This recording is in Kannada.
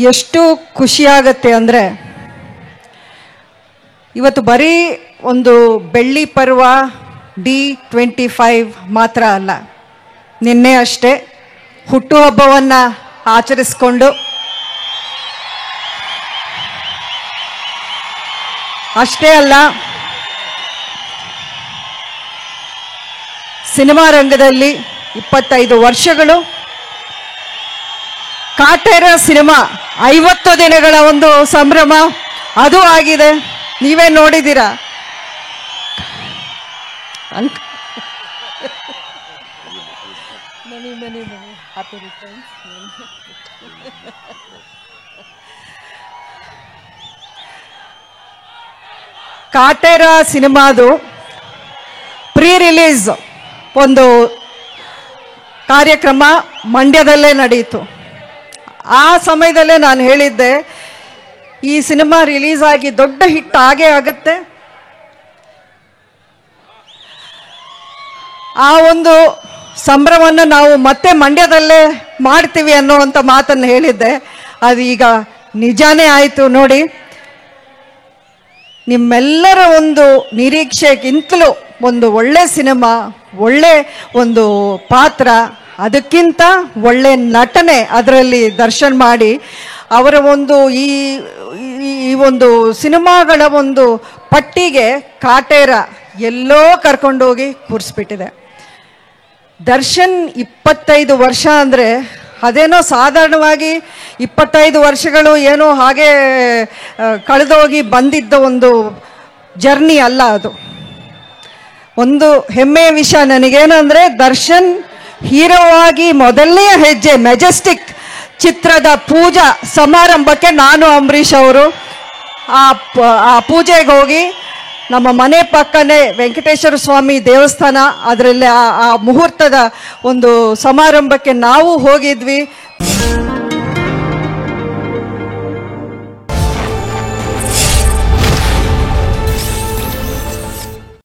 ಎಷ್ಟು ಖುಷಿಯಾಗತ್ತೆ ಅಂದರೆ, ಇವತ್ತು ಬರೀ ಒಂದು ಬೆಳ್ಳಿ ಪರ್ವ D25 ಮಾತ್ರ ಅಲ್ಲ, ನಿನ್ನೆ ಅಷ್ಟೇ ಹುಟ್ಟುಹಬ್ಬವನ್ನು ಆಚರಿಸ್ಕೊಂಡು ಅಷ್ಟೇ ಅಲ್ಲ, ಸಿನಿಮಾ ರಂಗದಲ್ಲಿ 25 ವರ್ಷಗಳು, ಕಾಟೇರ ಸಿನಿಮಾ 50 ದಿನಗಳ ಒಂದು ಸಂಭ್ರಮ ಅದು ಆಗಿದೆ. ನೀವೇ ನೋಡಿದ್ದೀರಾ. ಕಾಟೇರ ಸಿನಿಮಾದು ಪ್ರೀ ರಿಲೀಸ್ ಒಂದು ಕಾರ್ಯಕ್ರಮ ಮಂಡ್ಯದಲ್ಲೇ ನಡೆಯಿತು. ಆ ಸಮಯದಲ್ಲೇ ನಾನು ಹೇಳಿದ್ದೆ, ಈ ಸಿನಿಮಾ ರಿಲೀಸ್ ಆಗಿ ದೊಡ್ಡ ಹಿಟ್ ಆಗೇ ಆಗುತ್ತೆ. ಆ ಒಂದು ಸಂಭ್ರಮವನ್ನು ನಾವು ಮತ್ತೆ ಮಂಡ್ಯದಲ್ಲೇ ಮಾಡ್ತೀವಿ ಅನ್ನೋವಂಥ ಮಾತನ್ನು ಹೇಳಿದ್ದೆ. ಅದು ಈಗ ನಿಜಾನೇ ಆಯಿತು ನೋಡಿ. ನಿಮ್ಮೆಲ್ಲರ ಒಂದು ನಿರೀಕ್ಷೆಗಿಂತಲೂ ಒಂದು ಒಳ್ಳೆ ಸಿನಿಮಾ, ಒಳ್ಳೆ ಒಂದು ಪಾತ್ರ, ಅದಕ್ಕಿಂತ ಒಳ್ಳೆ ನಟನೆ ಅದರಲ್ಲಿ ದರ್ಶನ್ ಮಾಡಿ ಅವರ ಒಂದು ಈ ಒಂದು ಸಿನಿಮಾಗಳ ಒಂದು ಪಟ್ಟಿಗೆ ಕಾಟೇರ ಎಲ್ಲೋ ಕರ್ಕೊಂಡೋಗಿ ಕೂರಿಸ್ಬಿಟ್ಟಿದೆ. ದರ್ಶನ್ 25 ವರ್ಷ ಅಂದರೆ ಅದೇನೋ ಸಾಧಾರಣವಾಗಿ 25 ವರ್ಷಗಳು ಏನೋ ಹಾಗೆ ಕಳೆದೋಗಿ ಬಂದಿದ್ದ ಒಂದು ಜರ್ನಿ ಅಲ್ಲ. ಅದು ಒಂದು ಹೆಮ್ಮೆಯ ವಿಷಯ ನನಗೇನಂದರೆ, ದರ್ಶನ್ ಹೀರೋ ಆಗಿ ಮೊದಲನೆಯ ಹೆಜ್ಜೆ ಮೆಜೆಸ್ಟಿಕ್ ಚಿತ್ರದ ಪೂಜಾ ಸಮಾರಂಭಕ್ಕೆ ನಾನು ಅಂಬರೀಷ್ ಅವರು ಆ ಪೂಜೆಗೆ ಹೋಗಿ, ನಮ್ಮ ಮನೆ ಪಕ್ಕನೇ ವೆಂಕಟೇಶ್ವರ ಸ್ವಾಮಿ ದೇವಸ್ಥಾನ, ಅದರಲ್ಲಿ ಆ ಮುಹೂರ್ತದ ಒಂದು ಸಮಾರಂಭಕ್ಕೆ ನಾವು ಹೋಗಿದ್ವಿ.